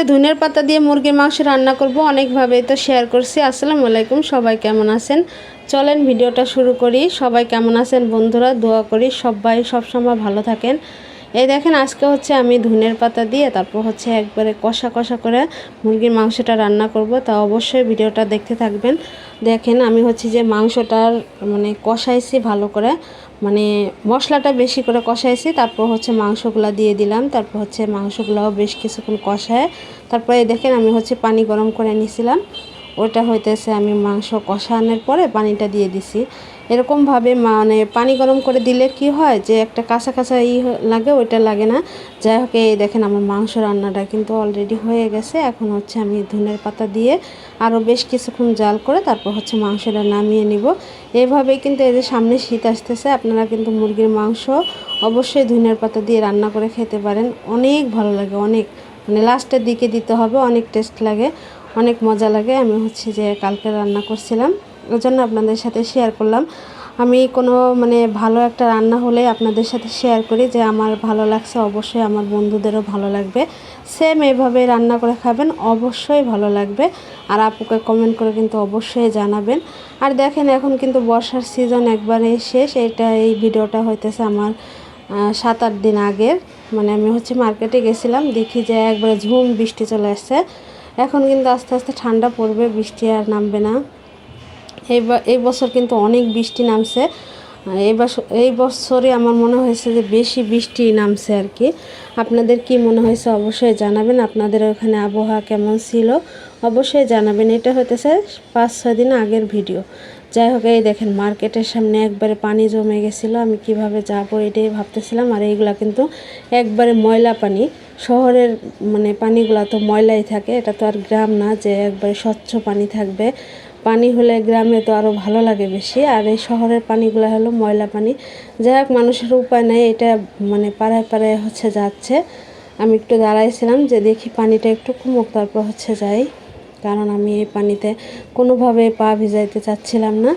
ধনিয়ার পাতা দিয়ে মুরগির মাংস রান্না করব অনেকভাবে তো শেয়ার করছি। আসসালামু আলাইকুম, সবাই কেমন আছেন? চলেন ভিডিওটা শুরু করি। সবাই কেমন আছেন বন্ধুরা? দোয়া করি সবাই সবসময় ভালো থাকেন। এই দেখেন আজকে হচ্ছে আমি ধনিয়ার পাতা দিয়ে তারপর হচ্ছে একবারে কষা কষা করে মুরগির মাংসটা রান্না করব। তা অবশ্যই ভিডিওটা দেখতে থাকবেন। দেখেন আমি হচ্ছে যে মাংসটার কষাইছি ভালো করে, মশলাটা বেশি করে কষাইছি। তারপর হচ্ছে মাংসগুলো দিয়ে দিলাম। তারপর হচ্ছে মাংসগুলোও বেশ কিছুক্ষণ কষায় তারপরে দেখেন আমি হচ্ছে পানি গরম করে নিয়েছিলাম। ওটা হইতেছে আমি মাংস কষানোর পরে পানিটা দিয়ে দিছি। এরকমভাবে পানি গরম করে দিলে কি হয় যে একটা কাঁচা কাঁচা লাগে, ওইটা লাগে না। যাই হোক, এই দেখেন আমার মাংস রান্নাটা কিন্তু অলরেডি হয়ে গেছে। এখন হচ্ছে আমি ধনিয়ার পাতা দিয়ে আরও বেশ কিছুক্ষণ জাল করে তারপর হচ্ছে মাংসটা নামিয়ে নিব। এইভাবেই কিন্তু এই যে সামনে শীত আসতেছে, আপনারা কিন্তু মুরগির মাংস অবশ্যই ধনিয়ার পাতা দিয়ে রান্না করে খেতে পারেন। অনেক ভালো লাগে, অনেক লাস্টের দিকে দিতে হবে, অনেক টেস্ট লাগে, অনেক মজা লাগে। আমি হচ্ছে যে কালকে রান্না করছিলাম, ওই জন্য আপনাদের সাথে শেয়ার করলাম। আমি কোনো ভালো একটা রান্না হলে আপনাদের সাথে শেয়ার করি, যে আমার ভালো লাগছে অবশ্যই আমার বন্ধুদেরও ভালো লাগবে। সেম এইভাবে রান্না করে খাবেন, অবশ্যই ভালো লাগবে। আর আপুকে কমেন্ট করে কিন্তু অবশ্যই জানাবেন। আর দেখেন এখন কিন্তু বর্ষার সিজন একবারে শেষ। এই ভিডিওটা হইতেছে আমার 7-8 দিন আগের। আমি হচ্ছে মার্কেটে গেছিলাম, দেখি যে একবারে ঝুম বৃষ্টি চলে আসছে। এখন কিন্তু আস্তে আস্তে ঠান্ডা পড়বে, বৃষ্টি আর নামবে না। এই বছর কিন্তু অনেক বৃষ্টি নামছে। এই বছরে আমার মনে হয়েছে যে বেশি বৃষ্টি নামছে আর কি। আপনাদের কি মনে হয়েছে অবশ্যই জানাবেন। আপনাদের ওখানে আবহাওয়া কেমন ছিল অবশ্যই জানাবেন। এটা হইতেছে 5-6 দিন আগের ভিডিও। যাই হোক, এই দেখেন মার্কেটের সামনে একবারে পানি জমে গেছিলো। আমি কিভাবে যাব এটাই ভাবতেছিলাম। আর এইগুলা কিন্তু একবারে ময়লা পানি। শহরের পানিগুলা তো ময়লাই থাকে, এটা তো আর গ্রাম না যে একবারে স্বচ্ছ পানি থাকবে। পানি হলে গ্রামে তো আরও ভালো লাগে বেশি, আর এই শহরের পানিগুলো হলো ময়লা পানি। যাই হোক, মানুষের উপায় নেই, এটা পাড়ায় পাড়ায় হচ্ছে যাচ্ছে। আমি একটু দাঁড়াইছিলাম যে দেখি পানিটা একটু কমুক তারপর হচ্ছে যাই, কারণ আমি এই পানিতে কোনোভাবে পা ভিজাইতে চাচ্ছিলাম না।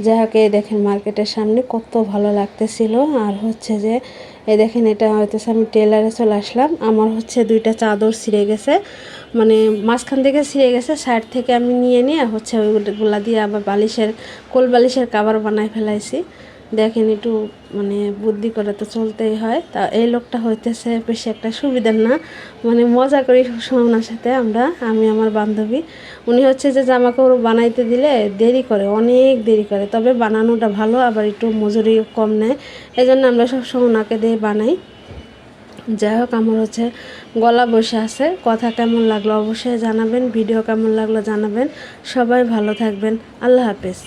যাই হোক, এই দেখেন মার্কেটের সামনে কত ভালো লাগতেছিল। আর হচ্ছে যে এই দেখেন এটা হইতেছে আমি টেলারে চলে আসলাম। আমার হচ্ছে 2টা চাদর ছিঁড়ে গেছে, মাঝখান থেকে ছিঁড়ে গেছে। সাইড থেকে আমি নিয়ে হচ্ছে ওইগুলা দিয়ে আবার কোল বালিশের কাভার বানায় ফেলাইছি। দেখেন একটু বুদ্ধি করে তো চলতেই হয়। তা এই লোকটা হইতেছে বেশি একটা সুবিধার না, মজা করি সবসময় ওনার সাথে আমি আমার বান্ধবী। উনি হচ্ছে যে জামা কাপড় বানাইতে দিলে দেরি করে, অনেক দেরি করে, তবে বানানোটা ভালো, আবার একটু মজুরি কম নেয়। এই জন্য আমরা সবসময় ওনাকে দিয়ে বানাই। যাই হোক, আমার হচ্ছে গলা বসে আছে। কথা কেমন লাগলো অবশ্যই জানাবেন, ভিডিও কেমন লাগলো জানাবেন। সবাই ভালো থাকবেন, আল্লাহ হাফেজ।